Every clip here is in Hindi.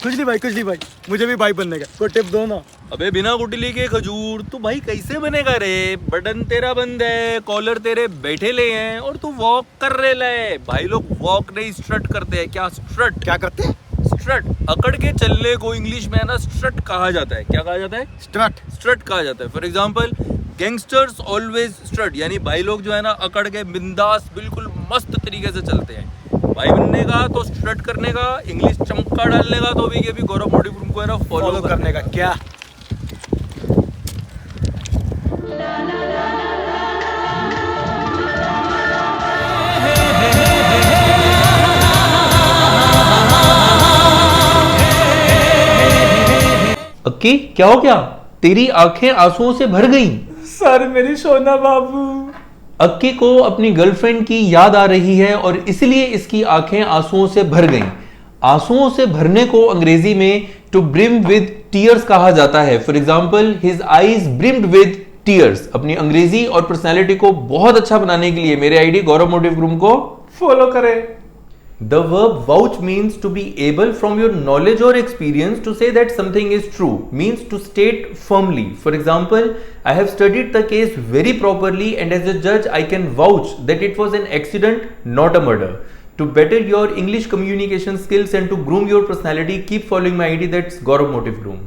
कुछ नहीं भाई, मुझे भी भाई बनने का, कोई टिप दो ना। अबे बिना कुटिली के खजूर, तू भाई कैसे बनेगा रे? बटन तेरा बंद है, कॉलर तेरे बैठे ले हैं और तू वॉक कर रहे ले। भाई लोग वॉक नहीं स्ट्रट करते हैं। क्या स्ट्रट? क्या करते हैं? स्ट्रट, अकड़ के चलने को इंग्लिश में है ना स्ट्रट कहा जाता है। क्या कहा जाता है? स्ट्रट कहा जाता है। For example, gangsters always strut, यानी भाई लोग जो है ना अकड़ के बिंदास बिल्कुल मस्त तरीके से चलते हैं। भाई बनने का तो स्ट्रट करने का, इंग्लिश चमका डालने का तो भी गौरव मोटिव ग्रुप को है ना फॉलो करने का। क्या अक्की, क्या हो गया? तेरी आंखें आंसुओं से भर गईं। सर मेरी सोना बाबू। अक्की को अपनी गर्लफ्रेंड की याद आ रही है और इसलिए इसकी आंखें आंसुओं से भर गईं। आंसुओं से भरने को अंग्रेजी में टू ब्रिम विद टीयर्स कहा जाता है। For example, his eyes brimmed with tears. अपनी अंग्रेजी और पर्सनैलिटी को बहुत अच्छा बनाने के लिए मेरे आईडी गौरव मोटिव ग्रुप को फॉलो करें। The verb vouch means to be able from your knowledge or experience to say that something is true, means to state firmly. For example, I have studied the case very properly and as a judge I can vouch that it was an accident, not a murder. To better your English communication skills and to groom your personality, keep following my ID, that's Gaurav Motive Groom.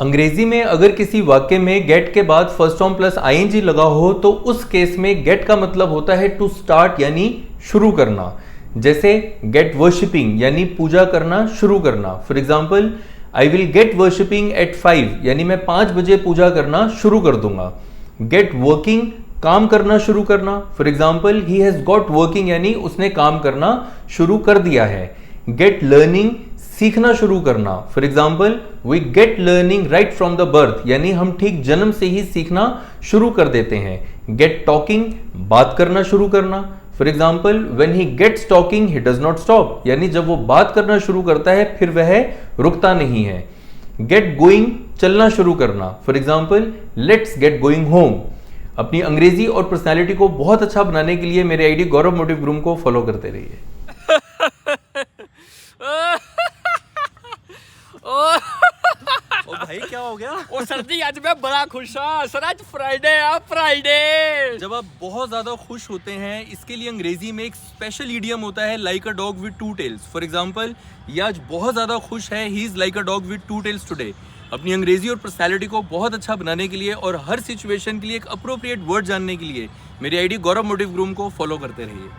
अंग्रेजी में अगर किसी वाक्य में गेट के बाद फर्स्ट फॉर्म प्लस आईएनजी लगा हो तो उस केस में गेट का मतलब होता है टू स्टार्ट, यानी शुरू करना। जैसे गेट वर्शिपिंग यानी पूजा करना, शुरू करना। For example, I will get worshipping at 5, यानी मैं 5 बजे पूजा करना शुरू कर दूंगा। गेट वर्किंग, काम करना शुरू करना। For example, he has got working, यानी उसने काम करना शुरू कर दिया है। गेट लर्निंग, सीखना शुरू करना। For example, we get learning right from the birth, यानी हम ठीक जन्म से ही सीखना शुरू कर देते हैं। गेट टॉकिंग, बात करना शुरू करना। For example, when he gets talking he does not stop, यानी जब वो बात करना शुरू करता है फिर वह रुकता नहीं है। गेट गोइंग, चलना शुरू करना। For example, let's get going home. अपनी अंग्रेजी और पर्सनैलिटी को बहुत अच्छा बनाने के लिए मेरे आईडी गौरव मोटिव ग्रुप को फॉलो करते रहिए। ओ भाई, क्या हो गया? ओ सर जी, आज मैं बड़ा खुश हूँ सर। आज फ्राइडे है, फ्राइडे। जब आप बहुत ज्यादा खुश होते हैं, इसके लिए अंग्रेजी में एक स्पेशल इडियम होता है, like a dog with 2 tails. For example, ये आज बहुत ज्यादा खुश है, he is like a dog with 2 tails today. अपनी अंग्रेजी और पर्सनैलिटी को बहुत अच्छा बनाने के लिए और हर सिचुएशन के लिए एक अप्रोप्रिएट वर्ड जानने के लिए मेरी आईडी गौरव मोटिव ग्रुप को फॉलो करते रहिए।